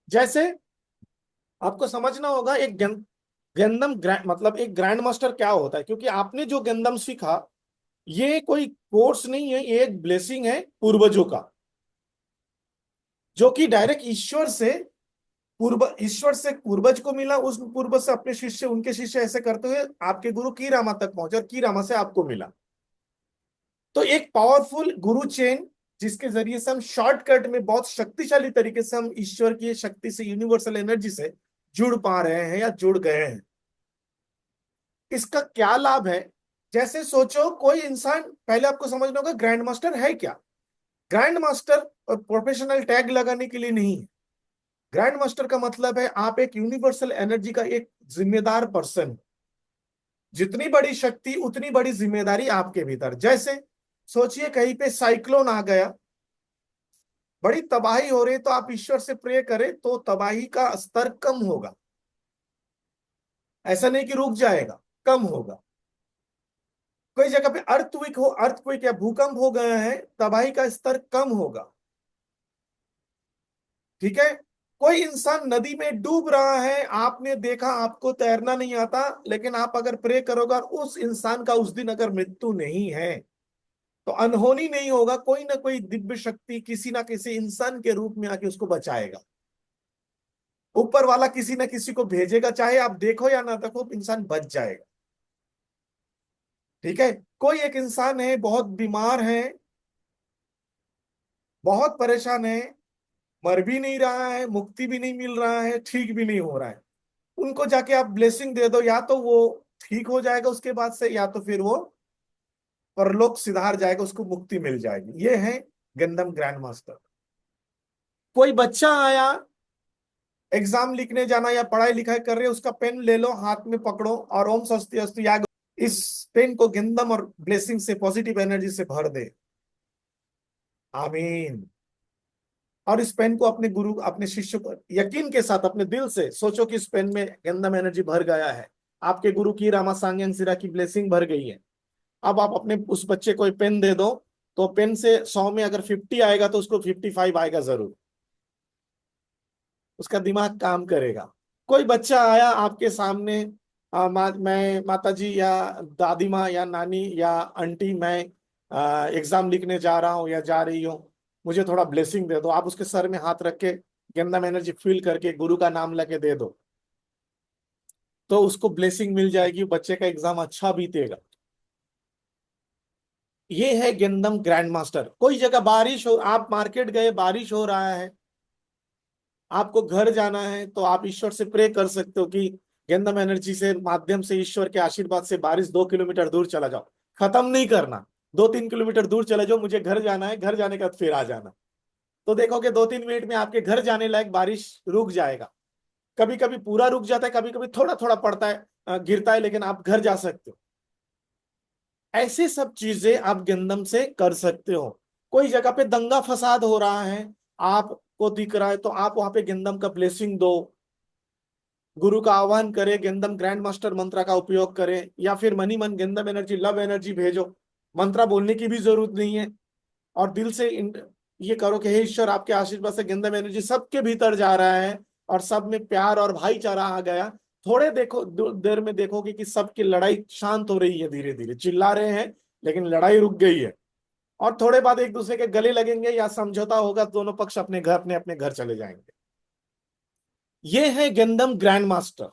जैसे आपको समझना होगा एक मतलब एक ग्रैंड मास्टर क्या होता है, क्योंकि आपने जो गेंदम सीखा ये कोई कोर्स नहीं है, ये एक ब्लेसिंग है पूर्वजों का, जो कि डायरेक्ट ईश्वर से पूर्वज को मिला, उस पूर्वज से अपने शिष्य, उनके शिष्य ऐसे करते हुए आपके गुरु की रामा तक पहुंचे और की रामा से आपको मिला। तो एक पावरफुल गुरु चेन, जिसके जरिए से हम शॉर्टकट में बहुत शक्तिशाली तरीके से हम ईश्वर की शक्ति से, यूनिवर्सल एनर्जी से जुड़ पा रहे हैं या जुड़ गए हैं। इसका क्या लाभ है? जैसे सोचो कोई इंसान, पहले आपको समझना होगा ग्रैंड मास्टर है क्या। ग्रैंड मास्टर और प्रोफेशनल टैग लगाने के लिए नहीं है। ग्रैंड मास्टर का मतलब है आप एक यूनिवर्सल एनर्जी का एक जिम्मेदार पर्सन। जितनी बड़ी शक्ति उतनी बड़ी जिम्मेदारी आपके भीतर। जैसे सोचिए कहीं पे साइक्लोन आ गया, बड़ी तबाही हो रही, तो आप ईश्वर से प्रे करें तो तबाही का स्तर कम होगा। ऐसा नहीं कि रुक जाएगा, कम होगा। कोई जगह पे अर्थक्वेक या भूकंप हो गया है, तबाही का स्तर कम होगा। ठीक है। कोई इंसान नदी में डूब रहा है, आपने देखा, आपको तैरना नहीं आता, लेकिन आप अगर प्रे करोगे और उस इंसान का उस दिन अगर मृत्यु नहीं है, तो अनहोनी नहीं होगा, कोई ना कोई दिव्य शक्ति किसी ना किसी इंसान के रूप में आके उसको बचाएगा। ऊपर वाला किसी ना किसी को भेजेगा, चाहे आप देखो या ना देखो, इंसान बच जाएगा। ठीक है। कोई एक इंसान है बहुत बीमार है, बहुत परेशान है, मर भी नहीं रहा है, मुक्ति भी नहीं मिल रहा है, ठीक भी नहीं हो रहा है, उनको जाके आप ब्लेसिंग दे दो, या तो वो ठीक हो जाएगा उसके बाद से, या तो फिर वो परलोक सिधार जाएगा, उसको मुक्ति मिल जाएगी। ये है गंदम ग्रैंड मास्टर। कोई बच्चा आया, एग्जाम लिखने जाना या पढ़ाई लिखाई कर रहे हो, उसका पेन ले लो, हाथ में पकड़ो और ओम स्वस्ति अस्तु याग, इस पेन को गंदम और ब्लेसिंग से, पॉजिटिव एनर्जी से भर दे। आमीन। और इस पेन को अपने गुरु, अपने शिष्य को यकीन के साथ अपने दिल से सोचो कि इस पेन में गंदम एनर्जी भर गया है, आपके गुरु की रामा सांग्यांग सिरा की ब्लेसिंग भर गई है। अब आप अपने उस बच्चे को पेन दे दो, तो पेन से 100 में अगर 50 आएगा तो उसको 55 आएगा जरूर। उसका दिमाग काम करेगा। कोई बच्चा आया आपके सामने, मैं माता जी या दादी माँ या नानी या आंटी, मैं एग्जाम लिखने जा रहा हूँ या जा रही हूँ, मुझे थोड़ा ब्लेसिंग दे दो। आप उसके सर में हाथ रख के गंदम एनर्जी फील करके गुरु का नाम लेके दे दो, तो उसको ब्लेसिंग मिल जाएगी, बच्चे का एग्जाम अच्छा बीतेगा। ये है गंदम ग्रैंड मास्टर। कोई जगह बारिश हो, आप मार्केट गए, बारिश हो रहा है, आपको घर जाना है, तो आप ईश्वर से प्रे कर सकते हो कि गंदम एनर्जी से माध्यम से, ईश्वर के आशीर्वाद से बारिश 2 किलोमीटर दूर चला जाओ। खत्म नहीं करना, 2-3 किलोमीटर दूर चले जाओ, मुझे घर जाना है, घर जाने के बाद फिर आ जाना। तो देखोगे 2-3 मिनट में आपके घर जाने लायक बारिश रुक जाएगा। कभी कभी पूरा रुक जाता है, कभी कभी थोड़ा थोड़ा पड़ता है, गिरता है, लेकिन आप घर जा सकते हो। ऐसे सब चीजें आप गंदम से कर सकते हो। कोई जगह पे दंगा फसाद हो रहा है, आपको दिख रहा है, तो आप वहां पे गंदम का ब्लेसिंग दो, गुरु का आह्वान करें, गंदम ग्रैंड मास्टर मंत्र का उपयोग करें, या फिर मनी मन गंदम एनर्जी, लव एनर्जी भेजो। मंत्र बोलने की भी जरूरत नहीं है, और दिल से ये करो कि हे ईश्वर, आपके आशीर्वाद से गंदम एनर्जी सबके भीतर जा रहा है और सब में प्यार और भाईचारा आ गया। थोड़े देखो देर में देखोगे कि सबकी लड़ाई शांत हो रही है, धीरे धीरे चिल्ला रहे हैं लेकिन लड़ाई रुक गई है। और थोड़े बाद एक दूसरे के गले लगेंगे या समझौता होगा, दोनों पक्ष अपने अपने घर चले जाएंगे। ये है गंदम ग्रैंड मास्टर।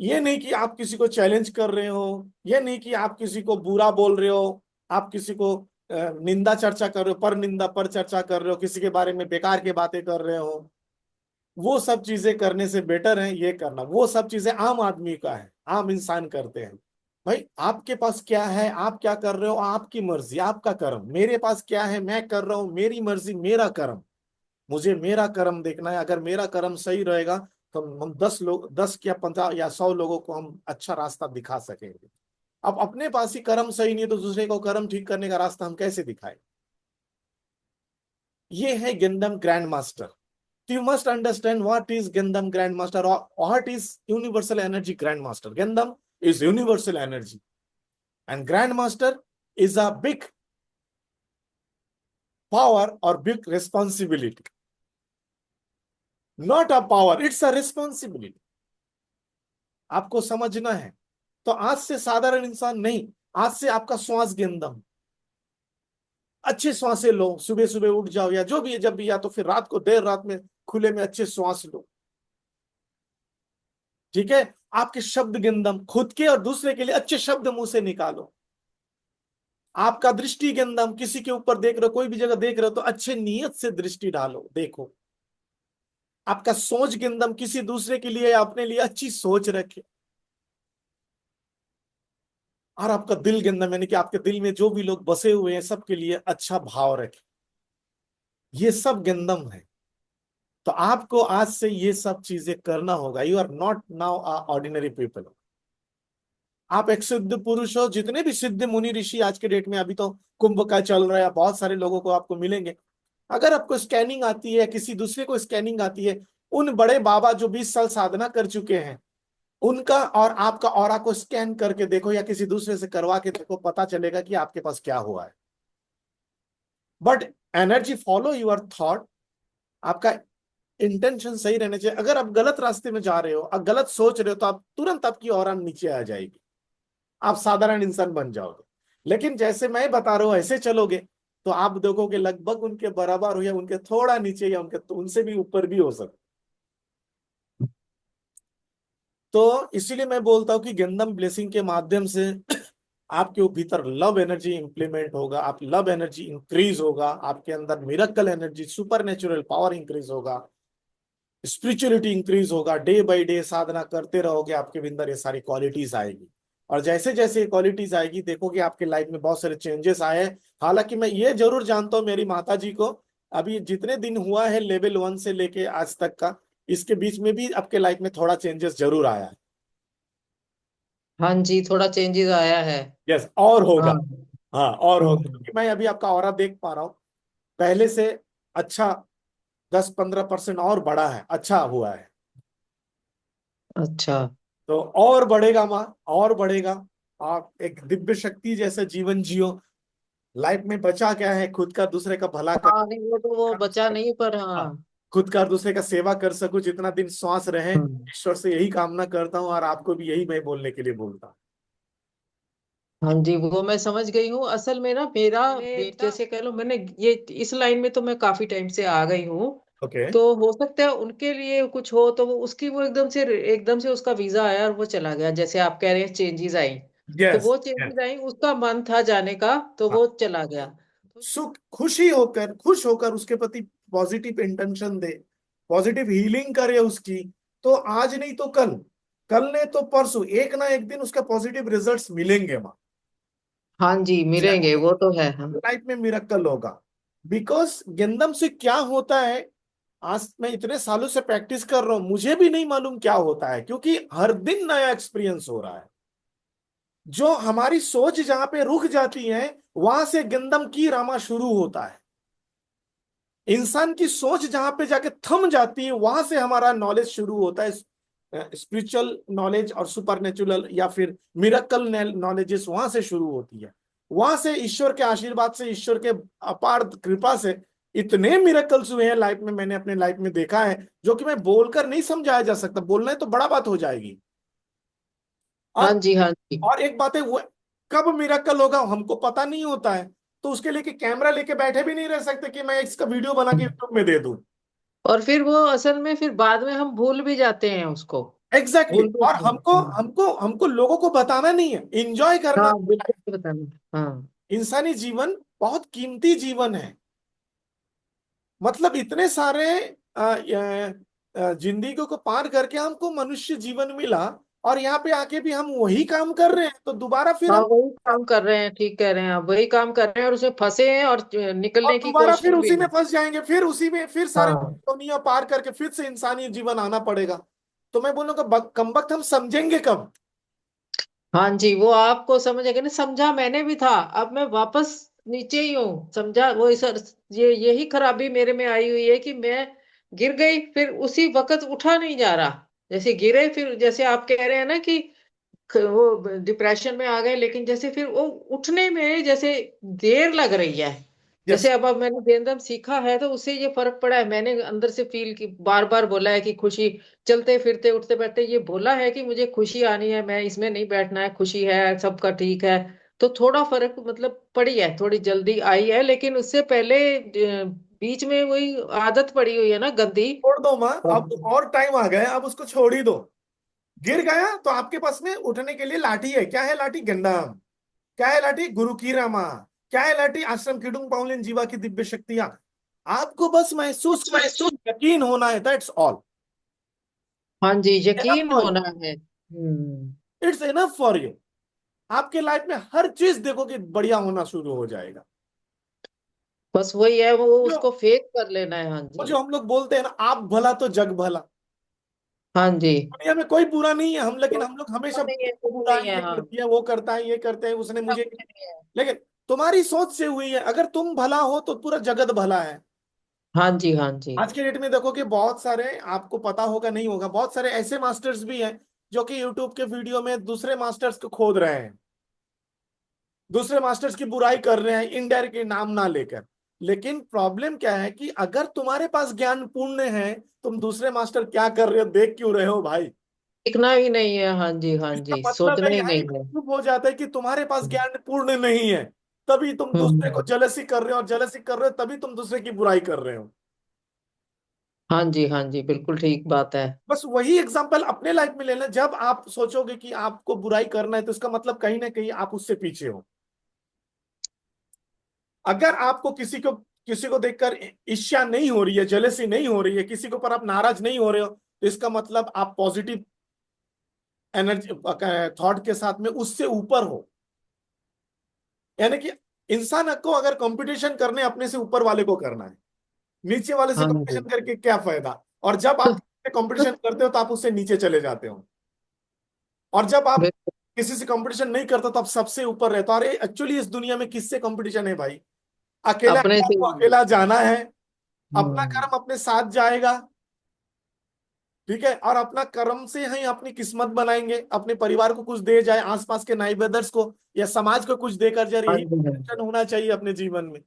ये नहीं कि आप किसी को चैलेंज कर रहे हो, ये नहीं कि आप किसी को बुरा बोल रहे हो, आप किसी को निंदा चर्चा कर रहे हो, पर निंदा पर चर्चा कर रहे हो, किसी के बारे में बेकार के बातें कर रहे हो। वो सब चीजें करने से बेटर है ये करना। वो सब चीजें आम आदमी का है, आम इंसान करते हैं। भाई आपके पास क्या है, आप क्या कर रहे हो, आपकी मर्जी, आपका कर्म। मेरे पास क्या है, मैं कर रहा हूं, मेरी मर्जी, मेरा कर्म। मुझे मेरा कर्म देखना है। अगर मेरा कर्म सही रहेगा तो हम 10 लोग, 10 या 50 या 100 लोगों को हम अच्छा रास्ता दिखा सकेंगे। अब अपने पास ही कर्म सही नहीं है, तो दूसरे को कर्म ठीक करने का रास्ता हम कैसे दिखाएं? ये है गंदम grand master. You must understand what is Gandham Grandmaster, or what is Universal Energy Grandmaster. Gandham is universal energy, and Grandmaster is a big power or big responsibility. Not a power, it's a responsibility. आपको समझना है। तो आज से साधारण इंसान नहीं, आज से आपका श्वास गेंदम, अच्छे श्वासें लो, सुबह सुबह उठ जाओ या जो भी है, जब भी, या तो फिर रात को देर रात में खुले में अच्छे श्वास लो। ठीक है। आपके शब्द गेंदम, खुद के और दूसरे के लिए अच्छे शब्द मुंह से निकालो। आपका दृष्टि गेंदम, किसी के ऊपर देख रहे हो, कोई भी जगह देख रहे हो तो अच्छे नियत से दृष्टि डालो, देखो। आपका सोच गेंदम, किसी दूसरे के लिए या अपने लिए अच्छी सोच रखे। और आपका दिल गेंदम, यानी कि आपके दिल में जो भी लोग बसे हुए हैं सबके लिए अच्छा भाव रखे। ये सब गेंदम है। तो आपको आज से ये सब चीजें करना होगा। You are not now ordinary people. आप एक सिद्ध पुरुष हो। जितने भी सिद्ध मुनि ऋषि आज के डेट में, अभी तो कुंभ का चल रहा है, बहुत सारे लोगों को आपको मिलेंगे। अगर आपको स्कैनिंग आती है, किसी दूसरे को स्कैनिंग आती है, उन बड़े बाबा जो 20 साल साधना कर चुके हैं, उनका और आपका ऑरा को स्कैन करके देखो या किसी दूसरे से करवा के देखो, पता चलेगा कि आपके पास क्या हुआ है। But energy follow your thought. आपका इंटेंशन सही रहने चाहिए। अगर आप गलत रास्ते में जा रहे हो, आप गलत सोच रहे हो, तो आप तुरंत आपकी ऑरा नीचे आ जाएगी, आप साधारण इंसान बन जाओगे। लेकिन जैसे मैं बता रहा हूं ऐसे चलोगे, तो आप देखोगे लगभग उनके बराबर हो या उनके थोड़ा नीचे या उनके तो उनसे भी ऊपर भी हो सकते। तो इसीलिए मैं बोलता हूं कि गंदम ब्लेसिंग के माध्यम से आपके भीतर लव एनर्जी इंप्लीमेंट होगा, आप लव एनर्जी इंक्रीज होगा, आपके अंदर miracle energy, super natural power increase होगा, स्पिरिचुअलिटी इंक्रीज होगा। डे बाय डे साधना करते रहोगे, आपके अंदर ये सारी क्वालिटीज आएगी। और जैसे जैसे ये क्वालिटीज आएगी, देखोगे आपके लाइफ में बहुत सारे चेंजेस आए हैं। हालांकि मैं ये जरूर जानता हूँ, मेरी माता जी को अभी जितने दिन हुआ है लेवल 1 से लेके आज तक का, इसके बीच में भी आपके लाइफ में थोड़ा चेंजेस जरूर आया है। हाँ जी, थोड़ा चेंजेस आया है। यस, और होगा। हाँ। हाँ, और होगा, हम्म। क्योंकि मैं अभी आपका ऑरा देख पा रहा हूँ पहले से। अच्छा, 10-15% और बड़ा है, अच्छा हुआ है। अच्छा। तो और बढ़ेगा माँ, और बढ़ेगा। आप एक दिव्य शक्ति जैसा जीवन जियो। लाइफ में बचा क्या है, खुद का दूसरे का भला कर। हाँ, नहीं वो तो वो बचा नहीं, पर हाँ, हाँ। खुद का और दूसरे का सेवा कर सकूं, जितना दिन श्वास रहे, हम्म। ईश्वर से यही कामना करता हूँ, और आपको भी यही मैं बोलने के लिए बोलता हूँ। हाँ जी, वो मैं समझ गई हूँ। असल में ना मेरा बेटा, जैसे कह लो, मैंने ये इस लाइन में तो मैं काफी टाइम से आ गई हूँ। ओके। तो हो सकता है उनके लिए कुछ हो, तो वो उसकी वो एकदम से उसका वीजा आया और वो चला गया, जैसे आप कह रहे हैं चेंजेस आई। तो यस। वो यस। चेंजेस आई, उसका मन था जाने का, तो हाँ, वो चला गया। तो सुख खुशी होकर, खुश होकर उसके प्रति पॉजिटिव इंटेंशन दे, पॉजिटिव हीलिंग करे उसकी। तो आज नहीं तो कल, कल नहीं तो परसों, एक ना एक दिन उसका पॉजिटिव रिजल्ट्स मिलेंगे माँ। हाँ जी, मिलेंगे, वो तो है। हाँ। लाइफ में मिरेकल होगा। बिकॉज गेंदम से क्या होता है, आज मैं इतने सालों से प्रैक्टिस कर रहा हूं, मुझे भी नहीं मालूम क्या होता है, क्योंकि हर दिन नया एक्सपीरियंस हो रहा है। जो हमारी सोच जहां पे रुक जाती है, वहां से गेंदम की रामा शुरू होता है। इंसान की सोच जहां पे जाके थम जाती है, वहां से हमारा नॉलेज शुरू होता है। स्पिरिचुअल नॉलेज और सुपर नेचुरल या फिर मिरेकल नॉलेजेस वहां से शुरू होती है। वहां से ईश्वर के आशीर्वाद से, ईश्वर के अपार कृपा से इतने मिरेकल्स हुए हैं लाइफ में, मैंने अपने लाइफ में देखा है, जो कि मैं बोलकर नहीं समझाया जा सकता। बोलना है तो बड़ा बात हो जाएगी। हाँ और जी। हाँ जी। और एक बात है, वो कब मिरेकल होगा हमको पता नहीं होता है। तो उसके लिए कि कैमरा लेके बैठे भी नहीं रह सकते कि मैं इसका वीडियो बना के यूट्यूब में दे दूं। और फिर वो असल में फिर बाद में हम भूल भी जाते हैं उसको। एग्जैक्टली भूल भी और हमको हाँ। हमको हमको लोगों को बताना नहीं है, इंजॉय करना। हाँ, बिल्कुल बताना। हाँ। इंसानी जीवन बहुत कीमती जीवन है। मतलब इतने सारे जिंदगियों को पार करके हमको मनुष्य जीवन मिला, और यहाँ पे आके भी हम वही काम कर रहे हैं, तो दोबारा फिर हाँ, हम, वही काम कर रहे हैं, ठीक कह रहे हैं आप, वही काम कर रहे हैं और उसमें फंसे हैं और और निकलने की दोबारा फिर कोशिश भी उसी में है। फंस जाएंगे, फिर उसी में फिर सारे हाँ। दुनिया पार करके फिर से इंसानी जीवन आना पड़ेगा। तो मैं बोलूंगा कम वक्त हम समझेंगे कब। हाँ जी, वो आपको समझ गए ना, समझा मैंने भी था। अब मैं वापस नीचे ही हूँ, समझा वो सर। ये यही खराबी मेरे में आई हुई है कि मैं गिर गई, फिर उसी वक्त उठा नहीं जा रहा। जैसे गिरे, फिर जैसे आप कह रहे हैं ना कि वो डिप्रेशन में आ गए, लेकिन जैसे फिर वो उठने में जैसे देर लग रही है। यस। जैसे अब मैंने गेंदम सीखा है तो उससे ये फर्क पड़ा है, मैंने अंदर से फील की, बार बार बोला है कि खुशी, चलते फिरते उठते बैठते ये बोला है कि मुझे खुशी आनी है, मैं इसमें नहीं बैठना है, खुशी है, सबका ठीक है। तो थोड़ा फर्क मतलब पड़ी है, थोड़ी जल्दी आई है, लेकिन उससे पहले बीच में वही आदत पड़ी हुई है ना गंदी। छोड़ दो माँ, अब और टाइम आ गया, अब उसको छोड़ ही दो। गिर गया तो आपके पास में उठने के लिए लाठी है। क्या है लाठी? गंडम। क्या है लाठी? गुरु की रमा। क्या है लाठी? आश्रम कीडुंग पाउलिन जीवा की दिव्य शक्तियां। आपको बस महसूस कर, यकीन होना है, दैट्स ऑल। हाँ जी, इनफ यकीन फॉर यू। होना है। Hmm. It's enough for you. आपके लाइफ में हर चीज देखो कि बढ़िया होना शुरू हो जाएगा। बस वही है, वो जो उसको फेक कर लेना है। हाँ वो जी। जो हम लोग बोलते हैं ना, आप भला तो जग भला। हाँ जी। दुनिया में कोई बुरा नहीं है, हम लेकिन तो हम लोग हमेशा कुछ नहीं है, कुछ बुरा नहीं है, है। ये हाँ, कर दिया, वो करता है, ये करते हैं, उसने सब मुझे। कुछ नहीं है। लेकिन तुम्हारी सोच से हुई है। अगर तुम भला हो तो पूरा जगत भला है। हाँ जी। हाँ जी। आज के डेट में देखो कि बहुत सारे, आपको पता होगा नहीं होगा, बहुत सारे ऐसे मास्टर्स भी हैं जो कि यूट्यूब के वीडियो में दूसरे मास्टर्स को खोद रहे हैं, दूसरे मास्टर्स की बुराई कर रहे हैं इनडायरेक्टली नाम ना लेकर। लेकिन प्रॉब्लम क्या है कि अगर तुम्हारे पास ज्ञान पूर्ण है, तुम दूसरे मास्टर क्या कर रहे हो देख क्यों रहे हो भाई? सीखना ही नहीं है। हाँ जी, हाँ इसका जी, मतलब सोचना है ही यहाँ ही नहीं है। प्रूफ हो जाता है कि तुम्हारे पास ज्ञान पूर्ण नहीं है। तभी तुम दूसरे को हम्म। जलसी कर रहे हो, और जलसी कर रहे हो तभी तुम दूसरे की बुराई कर रहे हो। हाँ जी, हाँ जी, बिल्कुल ठीक बात है। बस वही एग्जांपल अपने लाइफ में लेना। जब आप सोचोगे कि आपको बुराई करना है, तो इसका मतलब कहीं ना कहीं आप उससे पीछे हो। अगर आपको किसी को देखकर ईर्ष्या नहीं हो रही है, जेलसी नहीं हो रही है, किसी के ऊपर आप नाराज नहीं हो रहे हो, तो इसका मतलब आप पॉजिटिव एनर्जी थॉट के साथ में उससे ऊपर हो। यानी कि इंसान को अगर कंपटीशन करने, अपने से ऊपर वाले को करना है। नीचे वाले से हाँ जी। कंपटीशन करके क्या फायदा? और जब आप कंपटीशन करते हो तो आप उससे नीचे चले जाते हो। और जब आप बिल्कुल। किसी से कंपटीशन नहीं करते तो आप सबसे ऊपर रहते हो। और एक्चुअली इस दुनिया में किससे कंपटीशन है भाई? अकेला अपने से आपको ही। अकेला जाना है। अपना हम्म। कर्म अपने साथ जाएगा। ठीक है, और अपना कर्म से ही अपनी किस्मत बनाएंगे। अपने परिवार को कुछ दे जाए, आसपास के नाइबर्स को या समाज को कुछ देकर जाए, हाँ यही जी, हाँ कंपटीशन जी। होना चाहिए अपने जीवन में।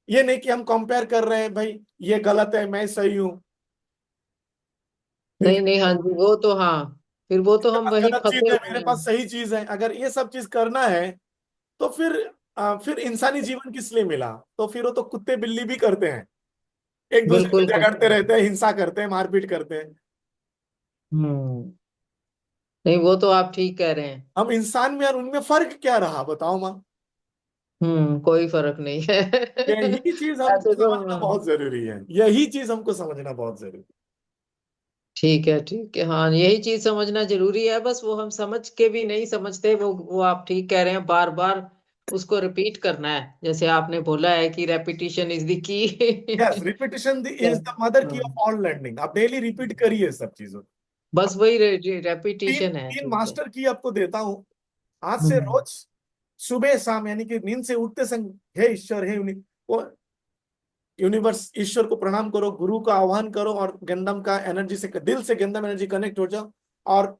ये नहीं कि हम कंपेयर कर रहे हैं भाई, ये गलत है, मैं सही हूं। ठीक नहीं है, नहीं, हाँ जी, वो तो हाँ, फिर वो तो मेरे हम पास वही गलत चीज फंसे है, हुए मेरे हैं। पास सही चीज है, अगर ये सब चीज करना है तो फिर इंसानी जीवन किस लिए मिला? तो फिर वो तो कुत्ते बिल्ली भी करते हैं, एक दूसरे को बिल्कुल झगड़ते करते रहते हैं। हैं, हिंसा करते हैं, मारपीट करते हैं। हम्म। नहीं, वो तो आप ठीक कह रहे हैं। हम इंसान में और उनमें फर्क क्या रहा बताओ माँ? कोई फर्क नहीं है। यही चीज हमको ऐसे तो समझना बहुत जरूरी है, यही चीज हमको समझना बहुत जरूरी ठीक है, ठीक है, हाँ, यही चीज समझना जरूरी है, बस वो हम समझ के भी नहीं समझते। वो आप ठीक कह रहे हैं, बार बार उसको रिपीट करना है, जैसे आपने बोला है कि रेपिटेशन इज द की। है। Yes, repetition is the mother की ऑफ ऑल लर्निंग। आप डेली रिपीट करिए सब चीजों को। बस वही तीन रेपिटेशन है, तीन ठीक है। मास्टर की आपको देता हूं। आज से हम्म। रोज सुबह शाम, यानी कि नींद से उठते संग, हे ईश्वर, हे वो यूनिवर्स, ईश्वर को प्रणाम करो, गुरु का आह्वान करो, और गंदम का एनर्जी से, दिल से गंदम एनर्जी कनेक्ट हो जाओ। और